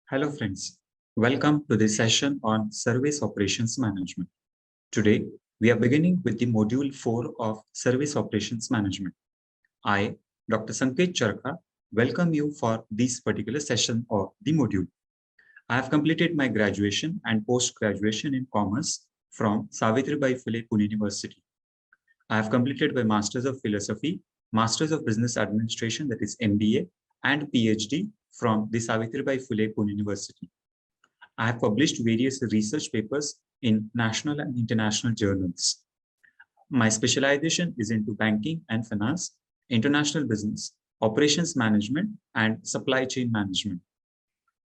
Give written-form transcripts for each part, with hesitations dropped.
Hello friends, welcome to this session on Service Operations Management. Today, we are beginning with the Module 4 of Service Operations Management. I, Dr. Sanket Charkha, welcome you for this particular session of the module. I have completed my graduation and post-graduation in Commerce from Savitribai Phule Pune University. I have completed my Masters of Philosophy, Masters of Business Administration, that is MBA, and PhD from the Savitribai Phule Pune University. I have published various research papers in national and international journals. My specialization is into banking and finance, international business, operations management, and supply chain management.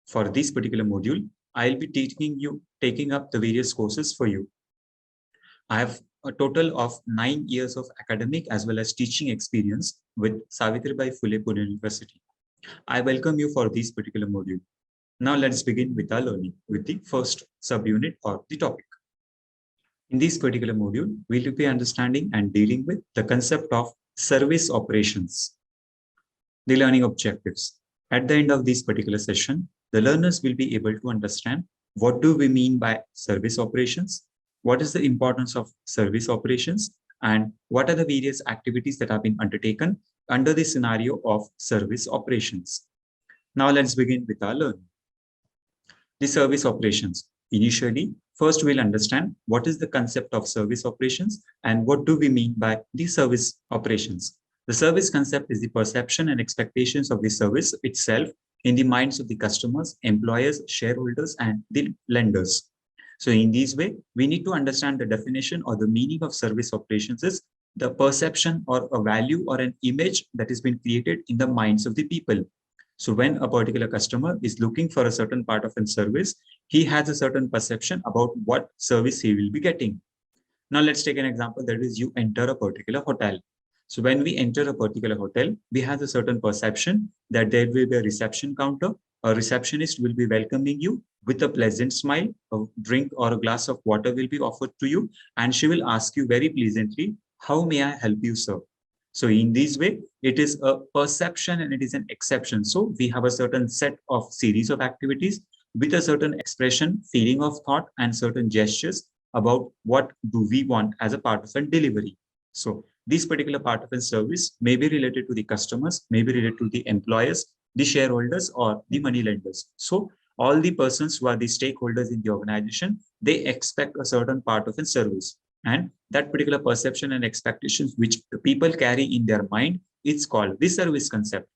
For this particular module, I'll be taking up the various courses for you. I have a total of 9 years of academic as well as teaching experience with Savitribai Phule Pune University. I welcome you for this particular module. Now let's begin with our learning with the first subunit or the topic. In this particular module, we will be understanding and dealing with the concept of service operations. The learning objectives. At the end of this particular session, the learners will be able to understand what do we mean by service operations, what is the importance of service operations, and what are the various activities that have been undertaken under the scenario of service operations. Now let's begin with our learning. The service operations. Initially, first we'll understand what is the concept of service operations and what do we mean by the service operations. The service concept is the perception and expectations of the service itself in the minds of the customers, employers, shareholders, and the lenders. So in this way, we need to understand the definition or the meaning of service operations is the perception or a value or an image that has been created in the minds of the people. So when a particular customer is looking for a certain part of a service, he has a certain perception about what service he will be getting. Now let's take an example, that is you enter a particular hotel. So when we enter a particular hotel, we have a certain perception that there will be a reception counter. A receptionist will be welcoming you with a pleasant smile, a drink or a glass of water will be offered to you, and she will ask you very pleasantly, "How may I help you, sir?" So in this way, it is a perception and it is an exception. So we have a certain set of series of activities with a certain expression, feeling of thought, and certain gestures about what do we want as a part of a delivery. So this particular part of a service may be related to the customers, may be related to the employers, the shareholders, or the money lenders. So all the persons who are the stakeholders in the organization, they expect a certain part of a service. And that particular perception and expectations which the people carry in their mind, it's called the service concept.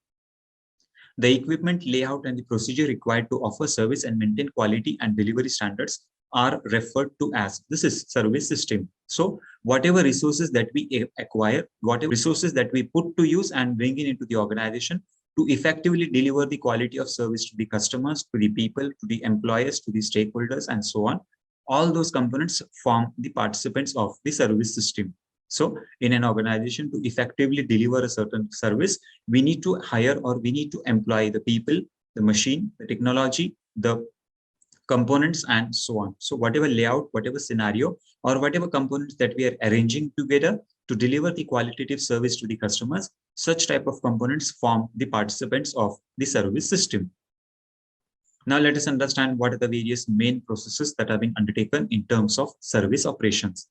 The equipment, layout, and the procedure required to offer service and maintain quality and delivery standards are referred to as this is service system. So whatever resources that we acquire, whatever resources that we put to use and bring in into the organization to effectively deliver the quality of service to the customers, to the people, to the employers, to the stakeholders, and so on, all those components form the participants of the service system. So in an organization, to effectively deliver a certain service, we need to hire or we need to employ the people, the machine, the technology, the components, and so on. So whatever layout, whatever scenario, or whatever components that we are arranging together to deliver the qualitative service to the customers, such type of components form the participants of the service system. Now let us understand what are the various main processes that have been undertaken in terms of service operations.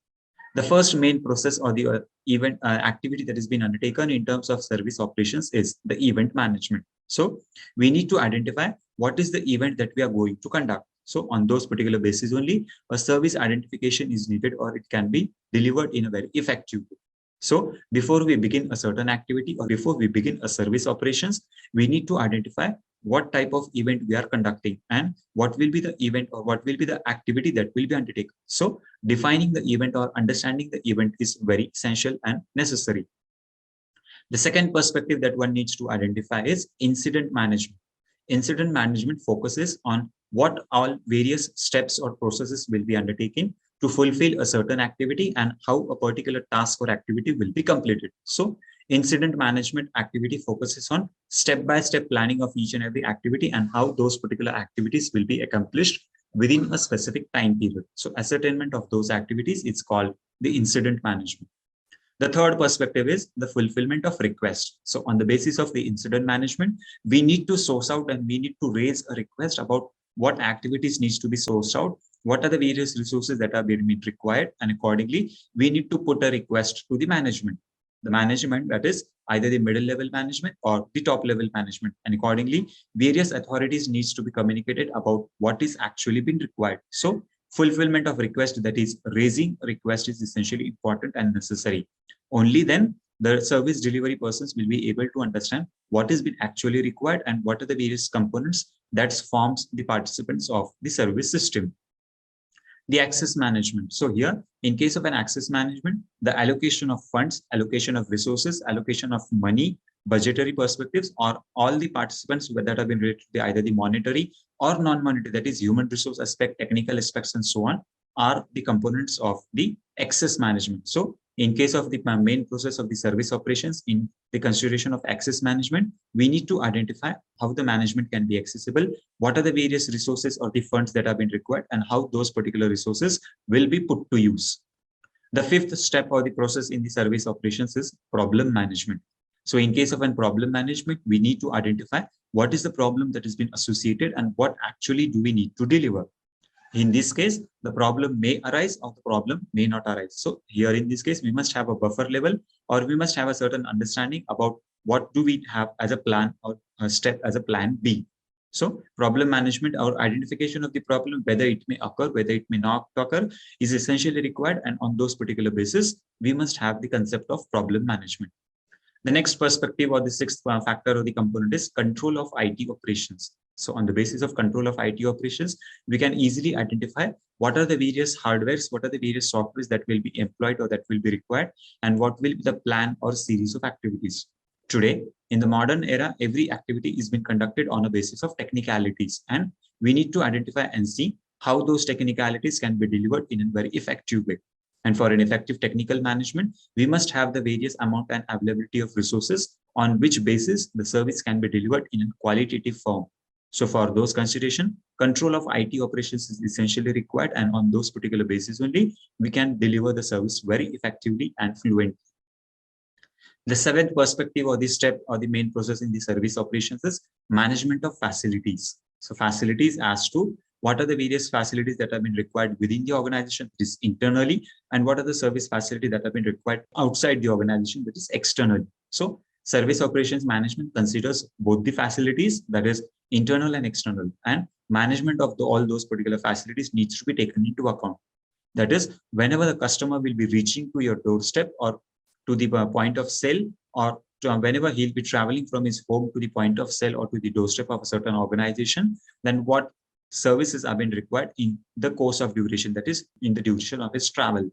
The first main process or the event activity that has been undertaken in terms of service operations is the event management. So we need to identify what is the event that we are going to conduct. So on those particular basis only, a service identification is needed or it can be delivered in a very effective way. So before we begin a certain activity or before we begin a service operations, we need to identify what type of event we are conducting and what will be the event or what will be the activity that will be undertaken. So defining the event or understanding the event is very essential and necessary. The second perspective that one needs to identify is incident management. Incident management focuses on what all various steps or processes will be undertaken to fulfill a certain activity and how a particular task or activity will be completed. So incident management activity focuses on step-by-step planning of each and every activity and how those particular activities will be accomplished within a specific time period. So ascertainment of those activities, it's called the incident management. The third perspective is the fulfillment of request. So on the basis of the incident management, we need to source out and we need to raise a request about what activities needs to be sourced out, what are the various resources that are being required, and accordingly, we need to put a request to the management. The management, that is either the middle level management or the top level management, and accordingly, various authorities needs to be communicated about what is actually been required. So fulfillment of request, that is raising request, is essentially important and necessary. Only then the service delivery persons will be able to understand what is been actually required and what are the various components that forms the participants of the service system. The access management. So here, in case of an access management, the allocation of funds, allocation of resources, allocation of money, budgetary perspectives, or all the participants that have been related to either the monetary or non-monetary, that is human resource aspect, technical aspects, and so on, are the components of the access management. So in case of the main process of the service operations, in the consideration of access management, we need to identify how the management can be accessible, what are the various resources or the funds that have been required, and how those particular resources will be put to use. The fifth step or the process in the service operations is problem management. So in case of a problem management, we need to identify what is the problem that has been associated and what actually do we need to deliver. In this case, the problem may arise or the problem may not arise. So here in this case, we must have a buffer level, or we must have a certain understanding about what do we have as a plan or a step as a plan B. So problem management or identification of the problem, whether it may occur, whether it may not occur, is essentially required. And on those particular basis, we must have the concept of problem management. The next perspective or the sixth factor or the component is control of IT operations. So on the basis of control of IT operations, we can easily identify what are the various hardwares, what are the various softwares that will be employed or that will be required, and what will be the plan or series of activities. Today, in the modern era, every activity is being conducted on a basis of technicalities, and we need to identify and see how those technicalities can be delivered in a very effective way. And for an effective technical management, we must have the various amount and availability of resources on which basis the service can be delivered in a qualitative form. So for those consideration, control of IT operations is essentially required, and on those particular basis only, we can deliver the service very effectively and fluently. The seventh perspective or the step or the main process in the service operations is management of facilities. So facilities as to what are the various facilities that have been required within the organization, that is internally, and what are the service facilities that have been required outside the organization, that is externally. So service operations management considers both the facilities, that is internal and external, and management of all those particular facilities needs to be taken into account. That is, whenever the customer will be reaching to your doorstep or to the point of sale, or whenever he'll be traveling from his home to the point of sale or to the doorstep of a certain organization, then what services are being required in the course of duration, that is in the duration of his travel.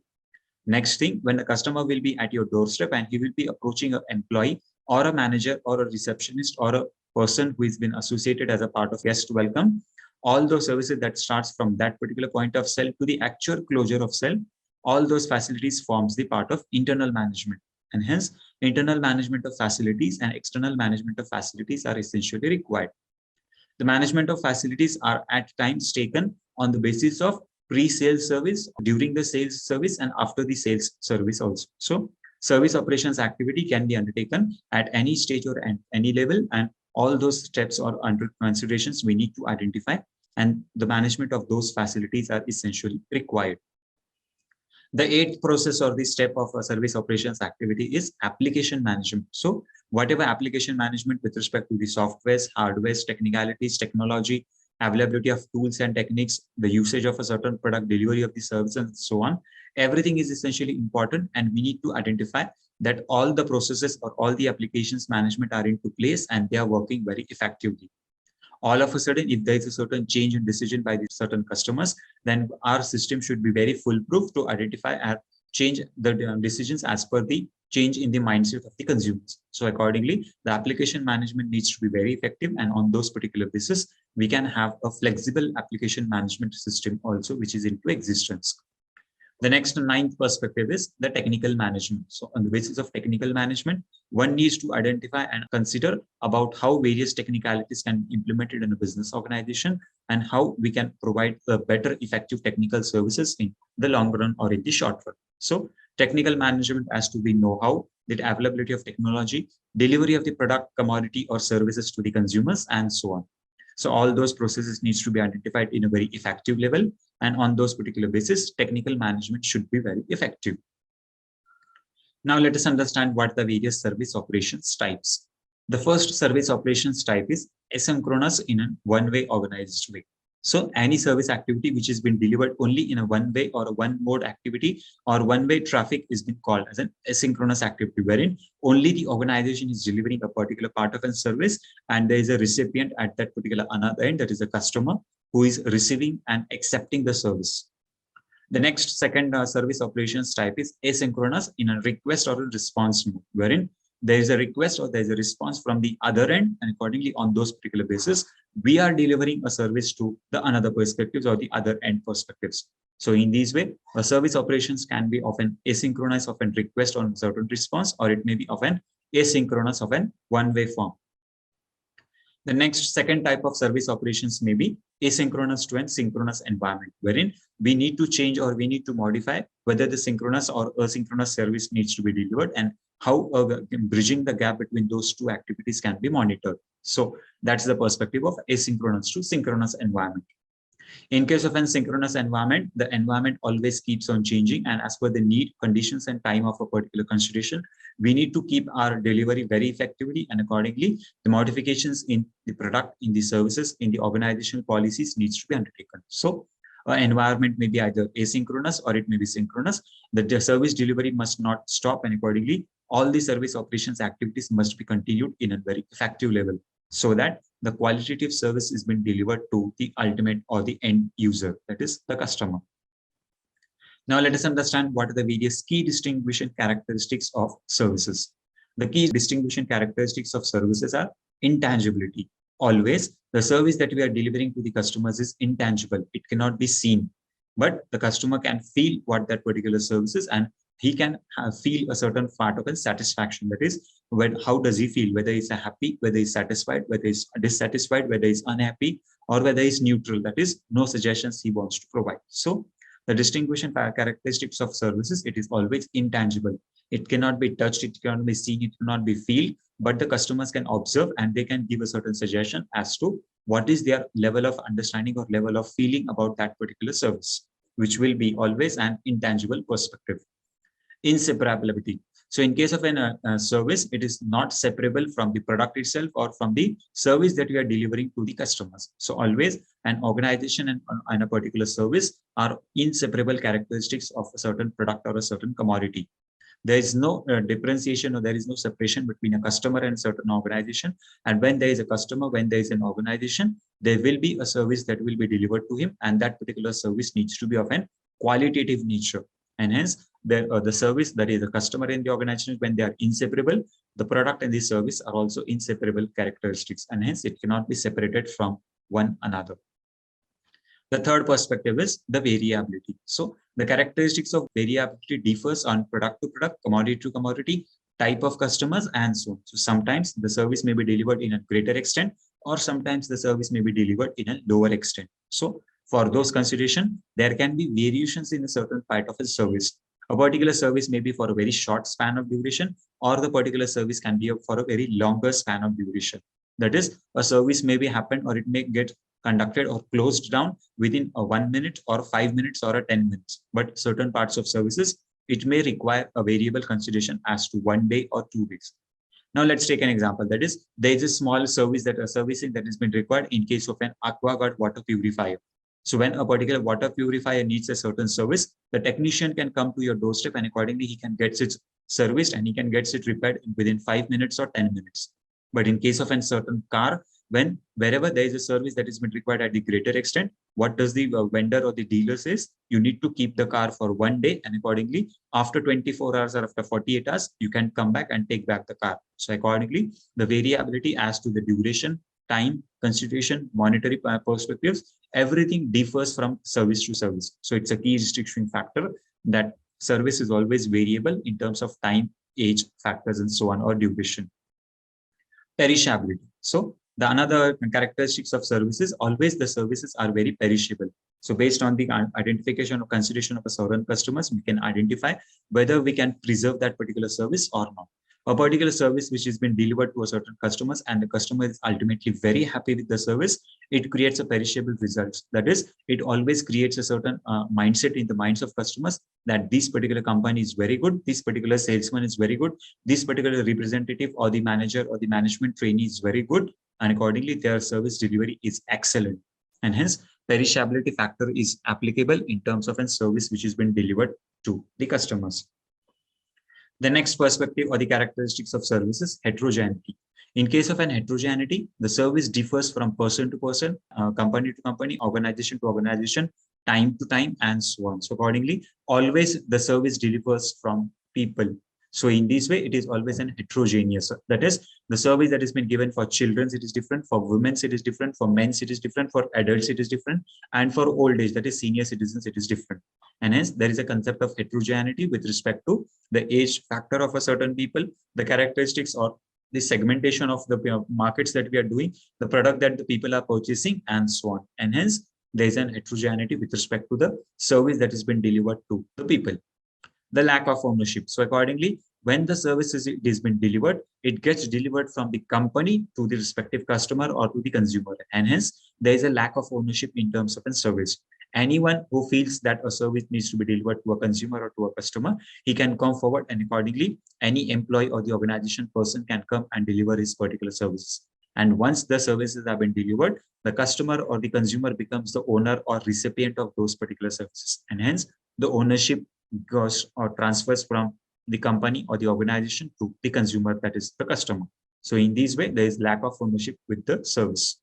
Next thing, when the customer will be at your doorstep and he will be approaching an employee or a manager or a receptionist or a person who has been associated as a part of guest welcome, all those services that starts from that particular point of sale to the actual closure of sale, all those facilities forms the part of internal management. And hence, internal management of facilities and external management of facilities are essentially required. The management of facilities are at times taken on the basis of pre-sales service, during the sales service, and after the sales service also. So service operations activity can be undertaken at any stage or at any level, and all those steps or under considerations we need to identify, and the management of those facilities are essentially required. The eighth process or the step of a service operations activity is application management. So whatever application management with respect to the softwares, hardwares, technicalities, technology, availability of tools and techniques, the usage of a certain product, delivery of the service, and so on, everything is essentially important, and we need to identify that all the processes or all the applications management are into place and they are working very effectively. All of a sudden, if there is a certain change in decision by the certain customers, then our system should be very foolproof to identify and change the decisions as per the change in the mindset of the consumers. So accordingly, the application management needs to be very effective, and on those particular basis, we can have a flexible application management system also, which is into existence. The next ninth perspective is the technical management. So on the basis of technical management, one needs to identify and consider about how various technicalities can be implemented in a business organization and how we can provide a better effective technical services in the long run or in the short run. So technical management has to be know-how, the availability of technology, delivery of the product, commodity or services to the consumers, and so on. So all those processes needs to be identified in a very effective level. And on those particular basis, technical management should be very effective. Now let us understand what the various service operations types. The first service operations type is asynchronous in a one-way organized way. So any service activity which has been delivered only in a one-way or a one-mode activity or one-way traffic is been called as an asynchronous activity, wherein only the organization is delivering a particular part of a service and there is a recipient at that particular another end, that is a customer, who is receiving and accepting the service. The next second service operations type is asynchronous in a request or a response mode, wherein there is a request or there is a response from the other end, and accordingly on those particular basis, we are delivering a service to the another perspectives or the other end perspectives. So in this way, a service operations can be often asynchronous of a request or a certain response, or it may be often asynchronous of an one-way form. The next second type of service operations may be asynchronous to a synchronous environment, wherein we need to change or we need to modify whether the synchronous or asynchronous service needs to be delivered and how bridging the gap between those two activities can be monitored. So that's the perspective of asynchronous to synchronous environment. In case of an synchronous environment, the environment always keeps on changing, and as per the need, conditions, and time of a particular consideration, we need to keep our delivery very effectively, and accordingly, the modifications in the product, in the services, in the organizational policies needs to be undertaken. So, an environment may be either asynchronous or it may be synchronous. The service delivery must not stop, and accordingly, all the service operations activities must be continued in a very effective level, so that the qualitative service is being delivered to the ultimate or the end user, that is the customer. Now let us understand what are the various key distinguishing characteristics of services. The key distinguishing characteristics of services are intangibility. Always, the service that we are delivering to the customers is intangible. It cannot be seen, but the customer can feel what that particular service is, and he can feel a certain part of a satisfaction. That is, how does he feel? Whether he's happy, whether he's satisfied, whether he's dissatisfied, whether he's unhappy, or whether he's neutral. That is, no suggestions he wants to provide. So the distinguishing characteristics of services, it is always intangible. It cannot be touched, it cannot be seen, it cannot be felt, but the customers can observe and they can give a certain suggestion as to what is their level of understanding or level of feeling about that particular service, which will be always an intangible perspective. Inseparability. So in case of a service, it is not separable from the product itself or from the service that we are delivering to the customers. So always an organization and a particular service are inseparable characteristics of a certain product or a certain commodity. There is no differentiation or there is no separation between a customer and a certain organization. And when there is a customer, when there is an organization, there will be a service that will be delivered to him, and that particular service needs to be of an qualitative nature. And hence, the service, that is the customer and the organization, when they are inseparable, the product and the service are also inseparable characteristics, and hence it cannot be separated from one another. The third perspective is the variability. So the characteristics of variability differs on product to product, commodity to commodity, type of customers, and so on. So sometimes the service may be delivered in a greater extent, or sometimes the service may be delivered in a lower extent. So for those consideration, there can be variations in a certain part of a service. A particular service may be for a very short span of duration, or the particular service can be for a very longer span of duration. That is, a service may be happen or it may get conducted or closed down within a 1 minute or 5 minutes or a 10 minutes. But certain parts of services, it may require a variable consideration as to 1 day or 2 days. Now let's take an example. That is, there is a small service that a servicing that has been required in case of an AquaGuard water purifier. So when a particular water purifier needs a certain service, the technician can come to your doorstep and accordingly he can get it serviced and he can get it repaired within 5 minutes or 10 minutes. But in case of a certain car, wherever there is a service that is been required at the greater extent, what does the vendor or the dealer says? You need to keep the car for 1 day, and accordingly, after 24 hours or after 48 hours, you can come back and take back the car. So accordingly, the variability as to the duration, time, constitution, monetary perspectives, everything differs from service to service. So it's a key distinguishing factor that service is always variable in terms of time, age, factors, and so on, or duration. Perishability. So the another characteristics of services, always the services are very perishable. So based on the identification or consideration of a certain customers, we can identify whether we can preserve that particular service or not. A particular service which has been delivered to a certain customers and the customer is ultimately very happy with the service, it creates a perishable results. That is, it always creates a certain mindset in the minds of customers that this particular company is very good, this particular salesman is very good, this particular representative or the manager or the management trainee is very good, and accordingly their service delivery is excellent. And hence, perishability factor is applicable in terms of a service which has been delivered to the customers. The next perspective or the characteristics of service is heterogeneity. In case of an heterogeneity, the service differs from person to person, company to company, organization to organization, time to time, and so on. So accordingly, always the service delivers from people. So in this way, it is always an heterogeneous. That is, the service that has been given for children, it is different, for women, it is different, for men, it is different, for adults, it is different, and for old age, that is senior citizens, it is different. And hence, there is a concept of heterogeneity with respect to the age factor of a certain people, the characteristics or the segmentation of the markets that we are doing, the product that the people are purchasing, and so on. And hence, there is an heterogeneity with respect to the service that has been delivered to the people. The lack of ownership. So accordingly, when the service is been delivered, it gets delivered from the company to the respective customer or to the consumer. And hence, there is a lack of ownership in terms of a service. Anyone who feels that a service needs to be delivered to a consumer or to a customer, he can come forward, and accordingly, any employee or the organization person can come and deliver his particular services. And once the services have been delivered, the customer or the consumer becomes the owner or recipient of those particular services. And hence, the ownership goes or transfers from the company or the organization to the consumer, that is the customer. So in this way, there is lack of ownership with the service.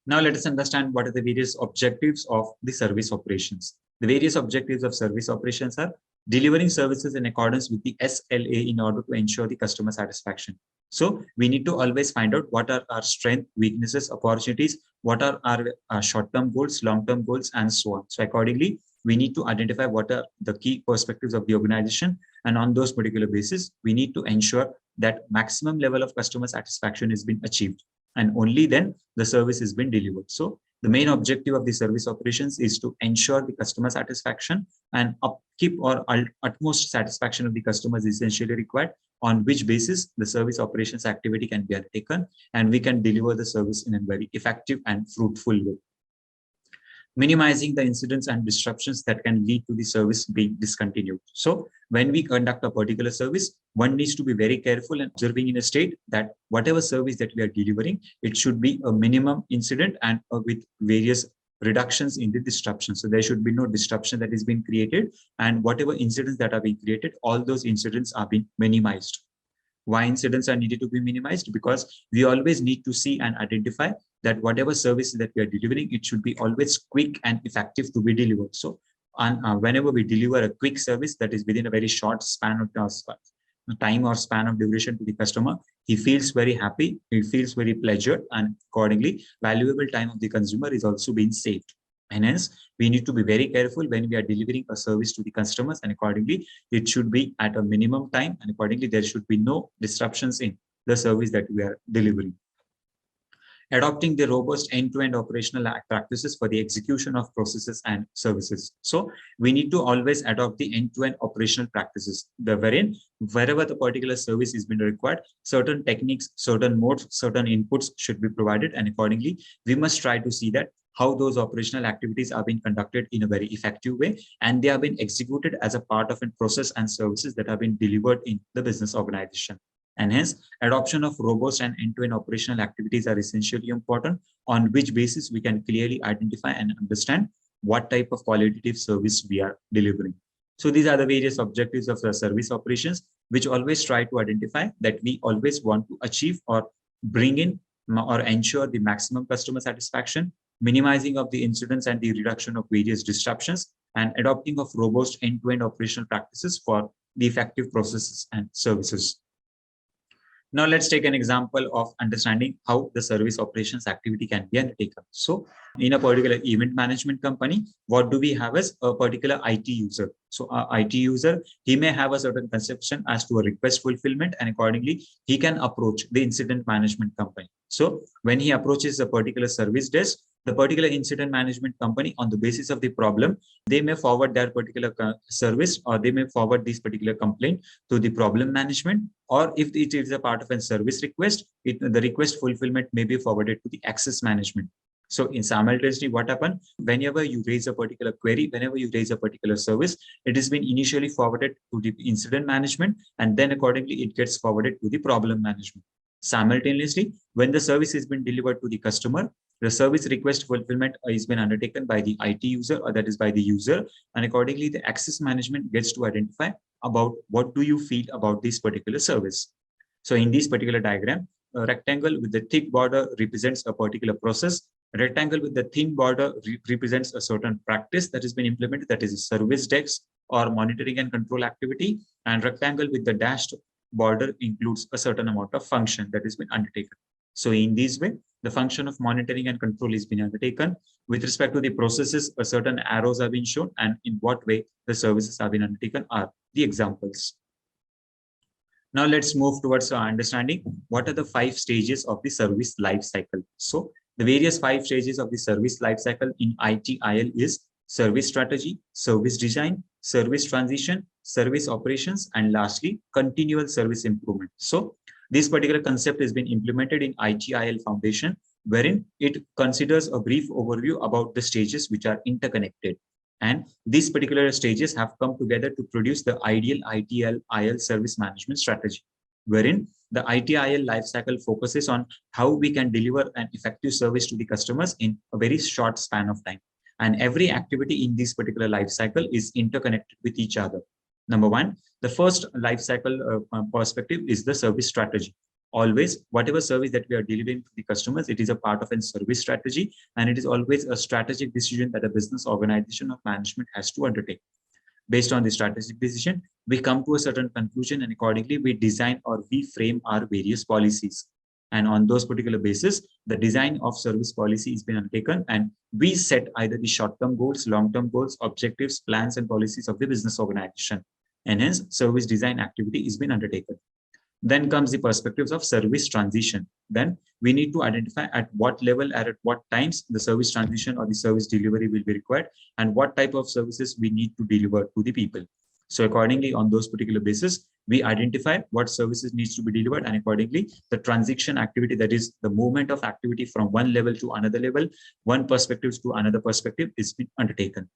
Now let us understand what are the various objectives of the service operations. The various objectives of service operations are delivering services in accordance with the SLA in order to ensure the customer satisfaction. So we need to always find out what are our strengths, weaknesses, opportunities, what are our short-term goals, long-term goals, and so on. So accordingly, we need to identify what are the key perspectives of the organization. And on those particular basis, we need to ensure that maximum level of customer satisfaction has been achieved. And only then the service has been delivered. So the main objective of the service operations is to ensure the customer satisfaction, and upkeep or utmost satisfaction of the customers is essentially required, on which basis the service operations activity can be undertaken and we can deliver the service in a very effective and fruitful way. Minimizing the incidents and disruptions that can lead to the service being discontinued. So when we conduct a particular service, one needs to be very careful and observing in a state that whatever service that we are delivering, it should be a minimum incident and with various reductions in the disruption. So there should be no disruption that is being created, and whatever incidents that are being created, all those incidents are being minimized. Why incidents are needed to be minimized? Because we always need to see and identify that whatever service that we are delivering, it should be always quick and effective to be delivered. So whenever we deliver a quick service that is within a very short span of time or span of duration to the customer, he feels very happy, he feels very pleasured, and accordingly, valuable time of the consumer is also being saved. And hence, we need to be very careful when we are delivering a service to the customers, and accordingly, it should be at a minimum time, and accordingly, there should be no disruptions in the service that we are delivering. Adopting the robust end-to-end operational practices for the execution of processes and services. So we need to always adopt the end-to-end operational practices, wherein wherever the particular service is being required, certain techniques, certain modes, certain inputs should be provided, and accordingly, we must try to see that how those operational activities are being conducted in a very effective way, and they are being executed as a part of a process and services that have been delivered in the business organization. And hence, adoption of robust and end-to-end operational activities are essentially important, on which basis we can clearly identify and understand what type of qualitative service we are delivering. So these are the various objectives of the service operations, which always try to identify that we always want to achieve or bring in or ensure the maximum customer satisfaction, minimizing of the incidents and the reduction of various disruptions, and adopting of robust end-to-end operational practices for the effective processes and services. Now let's take an example of understanding how the service operations activity can be undertaken. So in a particular event management company, what do we have as a particular IT user? So our IT user, he may have a certain conception as to a request fulfillment, and accordingly, he can approach the incident management company. So when he approaches a particular service desk, The particular incident management company, on the basis of the problem, they may forward their particular service, or they may forward this particular complaint to the problem management, or if it is a part of a service request, the request fulfillment may be forwarded to the access management. So in simultaneously, what happens whenever you raise a particular query, whenever you raise a particular service, it has been initially forwarded to the incident management, and then accordingly it gets forwarded to the problem management. Simultaneously, when the service has been delivered to the customer, the service request fulfillment is been undertaken by the IT user, or that is by the user, and accordingly the access management gets to identify about what do you feel about this particular service. So in this particular diagram, a rectangle with the thick border represents a particular process. A rectangle with the thin border represents a certain practice that has been implemented, that is a service desk or monitoring and control activity, and rectangle with the dashed border includes a certain amount of function that has been undertaken. So in this way, the function of monitoring and control is being undertaken. With respect to the processes, a certain arrows have been shown, and in what way the services have been undertaken are the examples. Now let's move towards understanding what are the 5 stages of the service life cycle. So the various 5 stages of the service life cycle in ITIL is service strategy, service design, service transition, service operations, and lastly, continual service improvement. So this particular concept has been implemented in ITIL Foundation, wherein it considers a brief overview about the stages which are interconnected. And these particular stages have come together to produce the ideal ITIL service management strategy, wherein the ITIL lifecycle focuses on how we can deliver an effective service to the customers in a very short span of time. And every activity in this particular lifecycle is interconnected with each other. Number one, the first lifecycle perspective is the service strategy. Always, whatever service that we are delivering to the customers, it is a part of a service strategy, and it is always a strategic decision that a business organization or management has to undertake. Based on the strategic decision, we come to a certain conclusion, and accordingly, we design or we frame our various policies. And on those particular basis, the design of service policy is being undertaken, and we set either the short-term goals, long-term goals, objectives, plans, and policies of the business organization. And hence, service design activity is being undertaken. Then comes the perspectives of service transition. Then we need to identify at what level and at what times the service transition or the service delivery will be required, and what type of services we need to deliver to the people. So accordingly, on those particular basis, we identify what services needs to be delivered, and accordingly, the transition activity, that is the movement of activity from one level to another level, one perspective to another perspective, is being undertaken.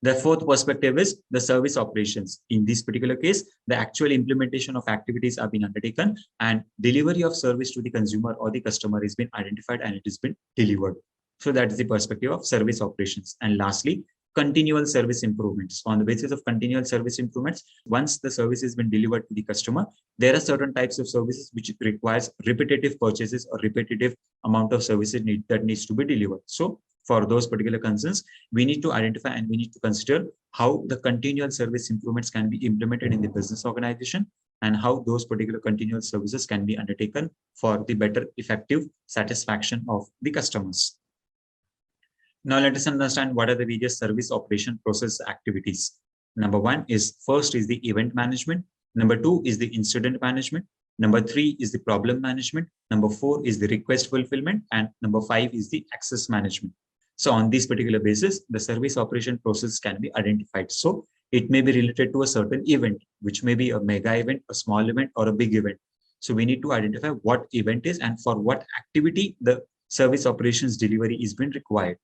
The fourth perspective is the service operations. In this particular case, the actual implementation of activities have been undertaken, and delivery of service to the consumer or the customer has been identified, and it has been delivered. So that is the perspective of service operations. And lastly, continual service improvements. On the basis of continual service improvements, once the service has been delivered to the customer, there are certain types of services which requires repetitive purchases or repetitive amount of services that needs to be delivered. So for those particular concerns, we need to identify and we need to consider how the continual service improvements can be implemented in the business organization, and how those particular continual services can be undertaken for the better effective satisfaction of the customers. Now let us understand what are the various service operation process activities. Number one is, first is the event management. Number two is the incident management. Number three is the problem management. Number four is the request fulfillment. And number five is the access management. So on this particular basis, the service operation process can be identified. So it may be related to a certain event, which may be a mega event, a small event, or a big event. So we need to identify what event is and for what activity the service operations delivery is being required.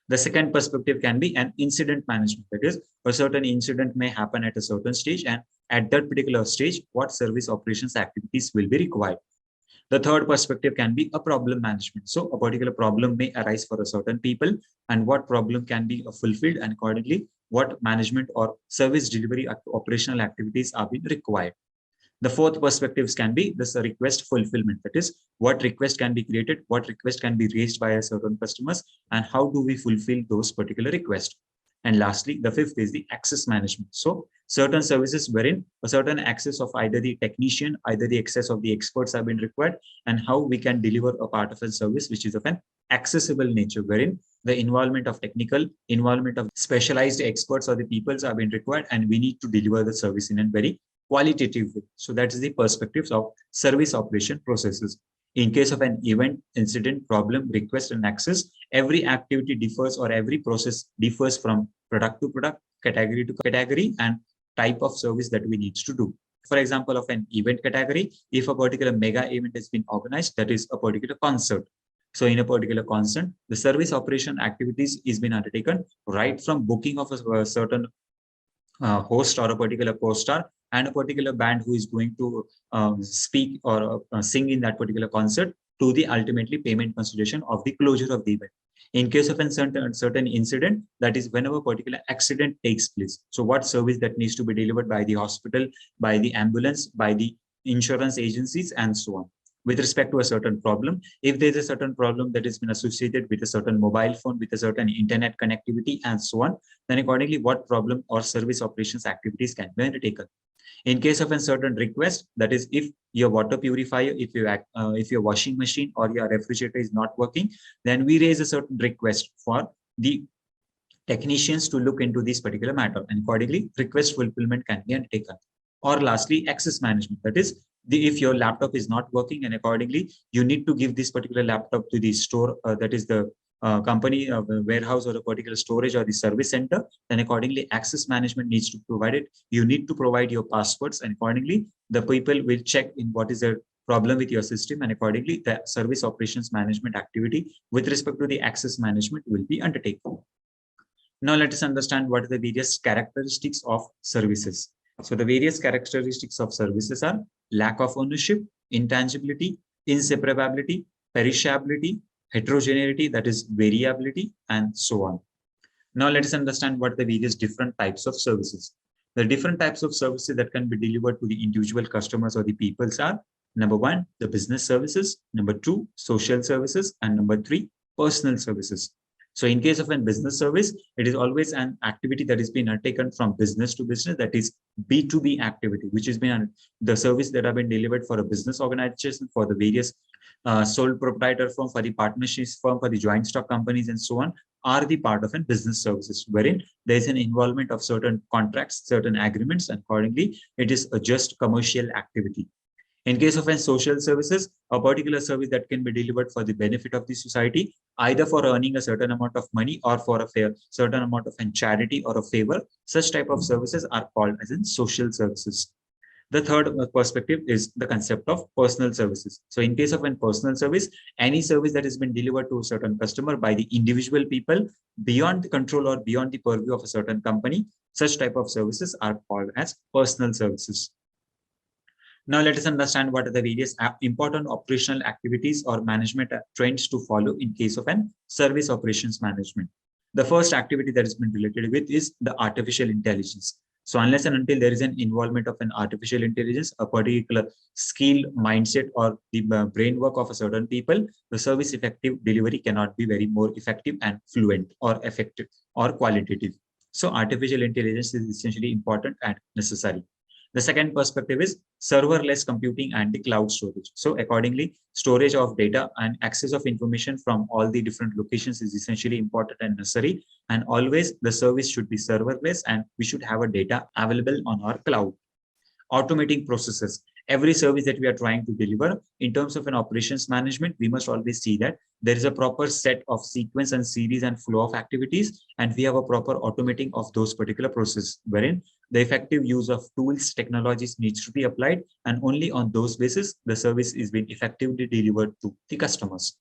The second perspective can be an incident management. That is, a certain incident may happen at a certain stage, and at that particular stage, what service operations activities will be required. The third perspective can be a problem management. So a particular problem may arise for a certain people, and what problem can be fulfilled, and accordingly, what management or service delivery operational activities are being required. The fourth perspectives can be this request fulfillment. That is, what request can be created, what request can be raised by a certain customers, and how do we fulfill those particular requests. And lastly, the fifth is the access management. So certain services wherein a certain access of either the technician, either the access of the experts have been required, and how we can deliver a part of a service which is of an accessible nature, wherein the involvement of specialized experts or the peoples have been required, and we need to deliver the service in a very qualitative way. So that is the perspectives of service operation processes. In case of an event, incident, problem, request, and access, every activity differs or every process differs from product to product, category to category, and type of service that we need to do. For example, of an event category, if a particular mega event has been organized, that is a particular concert. So in a particular concert, the service operation activities is been undertaken right from booking of a certain host or a particular co-star and a particular band who is going to speak or sing in that particular concert to the ultimately payment consideration of the closure of the event. In case of a certain incident, that is whenever a particular accident takes place. So what service that needs to be delivered by the hospital, by the ambulance, by the insurance agencies, and so on. With respect to a certain problem, if there's a certain problem that has been associated with a certain mobile phone, with a certain internet connectivity, and so on, then accordingly, what problem or service operations activities can be undertaken. In case of a certain request, that is, if your water purifier, if your washing machine or your refrigerator is not working, then we raise a certain request for the technicians to look into this particular matter, and accordingly, request fulfillment can be undertaken. Or lastly, access management. That is, if your laptop is not working and accordingly, you need to give this particular laptop to the store, that is the company, warehouse, or a particular storage or the service center, then accordingly, access management needs to provide it. You need to provide your passwords, and accordingly, the people will check in what is the problem with your system, and accordingly, the service operations management activity with respect to the access management will be undertaken. Now let us understand what are the various characteristics of services. So the various characteristics of services are lack of ownership, intangibility, inseparability, perishability, heterogeneity, that is variability, and so on. Now let us understand what are the various different types of services. The different types of services that can be delivered to the individual customers or the peoples are: number one, the business services; number two, social services; and number three, personal services. So in case of a business service, it is always an activity that is being undertaken from business to business, that is B2B activity, which has been the service that have been delivered for a business organization, for the various sole proprietor firm, for the partnerships firm, for the joint stock companies, and so on, are the part of a business services, wherein there is an involvement of certain contracts, certain agreements, and accordingly, it is a just commercial activity. In case of social services, a particular service that can be delivered for the benefit of the society, either for earning a certain amount of money or for a certain amount of charity or a favor, such type of services are called as in social services. The third perspective is the concept of personal services. So in case of a personal service, any service that has been delivered to a certain customer by the individual people beyond the control or beyond the purview of a certain company, such type of services are called as personal services. Now let us understand what are the various important operational activities or management trends to follow in case of an service operations management. The first activity that has been related with is the artificial intelligence. So unless and until there is an involvement of an artificial intelligence, a particular skill, mindset, or the brain work of a certain people, the service effective delivery cannot be very more effective and fluent or effective or qualitative. So artificial intelligence is essentially important and necessary. The second perspective is serverless computing and the cloud storage. So accordingly, storage of data and access of information from all the different locations is essentially important and necessary. And always the service should be serverless and we should have a data available on our cloud. Automating processes. Every service that we are trying to deliver in terms of an operations management, we must always see that there is a proper set of sequence and series and flow of activities, and we have a proper automating of those particular processes, wherein the effective use of tools, technologies needs to be applied, and only on those basis, the service is being effectively delivered to the customers.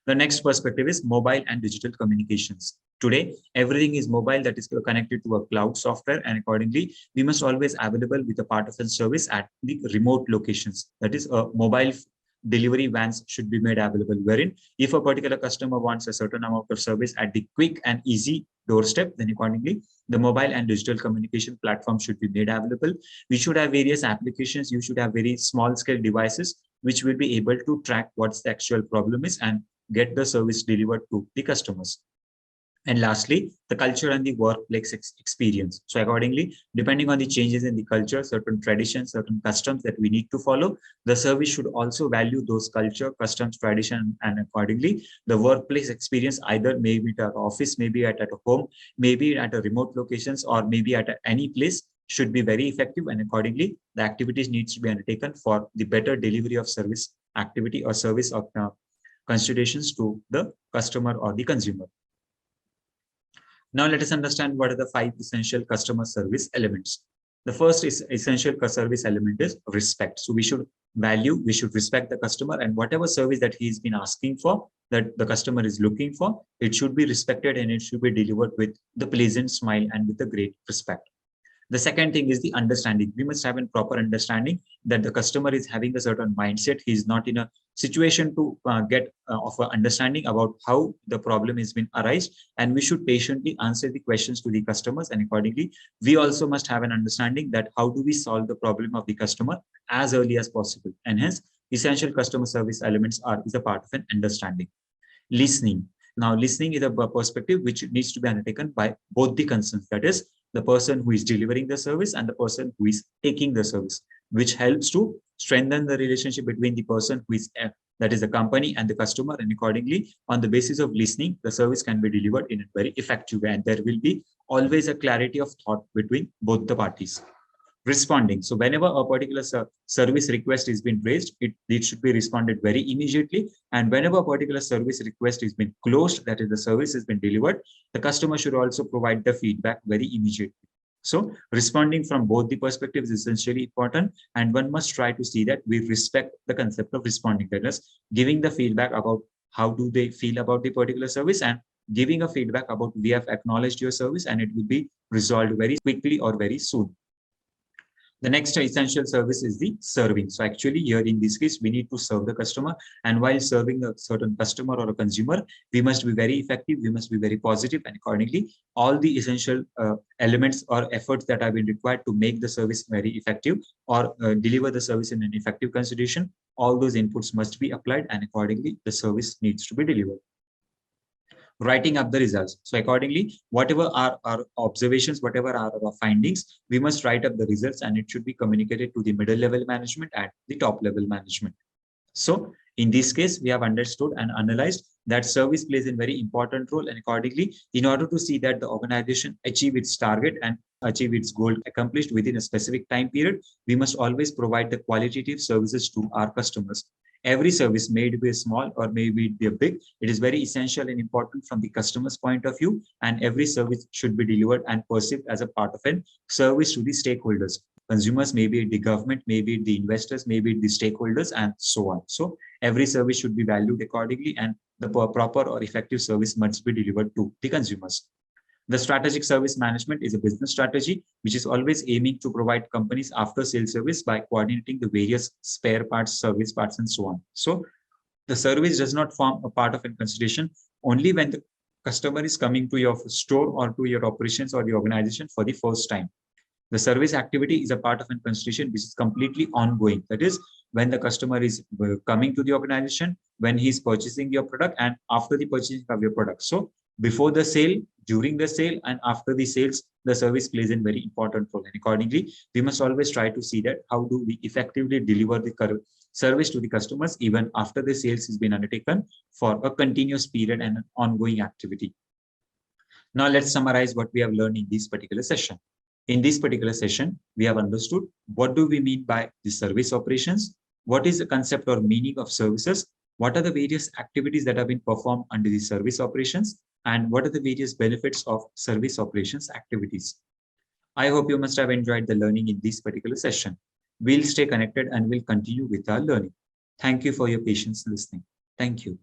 The next perspective is mobile and digital communications. Today, everything is mobile, that is connected to a cloud software, and accordingly, we must always available with a part of a service at the remote locations. That is, a mobile delivery vans should be made available, wherein if a particular customer wants a certain amount of service at the quick and easy doorstep, then accordingly, the mobile and digital communication platform should be made available. We should have various applications. You should have very small scale devices which will be able to track what's the actual problem is and get the service delivered to the customers. And lastly, the culture and the workplace experience. So accordingly, depending on the changes in the culture, certain traditions, certain customs that we need to follow, the service should also value those culture, customs, tradition, and accordingly, the workplace experience, either maybe at an office, maybe at a home, maybe at a remote locations, or maybe at any place, should be very effective. And accordingly, the activities needs to be undertaken for the better delivery of service activity or service of considerations to the customer or the consumer. Now let us understand what are the 5 essential customer service elements. The first is essential service element is respect. So we should value, we should respect the customer, and whatever service that he's been asking for, that the customer is looking for, it should be respected and it should be delivered with the pleasant smile and with a great respect. The second thing is the understanding. We must have a proper understanding that the customer is having a certain mindset. He is not in a situation to get of an understanding about how the problem has been arise, and we should patiently answer the questions to the customers, and accordingly we also must have an understanding that how do we solve the problem of the customer as early as possible, and hence essential customer service elements is a part of an understanding. Listening. Now listening is a perspective which needs to be undertaken by both the concerns, that is the person who is delivering the service and the person who is taking the service, which helps to strengthen the relationship between the person who is that is the company and the customer, and accordingly on the basis of listening the service can be delivered in a very effective way, and there will be always a clarity of thought between both the parties. Responding. So whenever a particular service request is being raised, it should be responded very immediately. And whenever a particular service request is been closed, that is the service has been delivered, the customer should also provide the feedback very immediately. So responding from both the perspectives is essentially important, and one must try to see that we respect the concept of responding, that is giving the feedback about how do they feel about the particular service, and giving a feedback about we have acknowledged your service and it will be resolved very quickly or very soon. The next essential service is the serving. So actually here in this case, we need to serve the customer, and while serving a certain customer or a consumer, we must be very effective, we must be very positive, and accordingly, all the essential elements or efforts that have been required to make the service very effective or deliver the service in an effective consideration, all those inputs must be applied, and accordingly, the service needs to be delivered. Writing up the results. So accordingly, whatever are our observations, whatever are our findings, we must write up the results, and it should be communicated to the middle level management and the top level management. So in this case, we have understood and analyzed that service plays a very important role, and accordingly, in order to see that the organization achieve its target and achieve its goal accomplished within a specific time period, we must always provide the qualitative services to our customers. Every service, may it be small or maybe it be a big, it is very essential and important from the customer's point of view, and every service should be delivered and perceived as a part of a service to the stakeholders. Consumers, maybe the government, maybe the investors, maybe the stakeholders, and so on. So every service should be valued accordingly, and the proper or effective service must be delivered to the consumers. The strategic service management is a business strategy which is always aiming to provide companies after sales service by coordinating the various spare parts, service parts, and so on. So the service does not form a part of a consideration only when the customer is coming to your store or to your operations or the organization for the first time. The service activity is a part of a consideration which is completely ongoing. That is, when the customer is coming to the organization, when he is purchasing your product, and after the purchasing of your product. So before the sale, during the sale, and after the sales, the service plays a very important role. And accordingly, we must always try to see that how do we effectively deliver the service to the customers even after the sales has been undertaken for a continuous period and an ongoing activity. Now let's summarize what we have learned in this particular session. In this particular session, we have understood what do we mean by the service operations, what is the concept or meaning of services, what are the various activities that have been performed under the service operations, and what are the various benefits of service operations activities. I hope you must have enjoyed the learning in this particular session. We'll stay connected and we'll continue with our learning. Thank you for your patience listening. Thank you.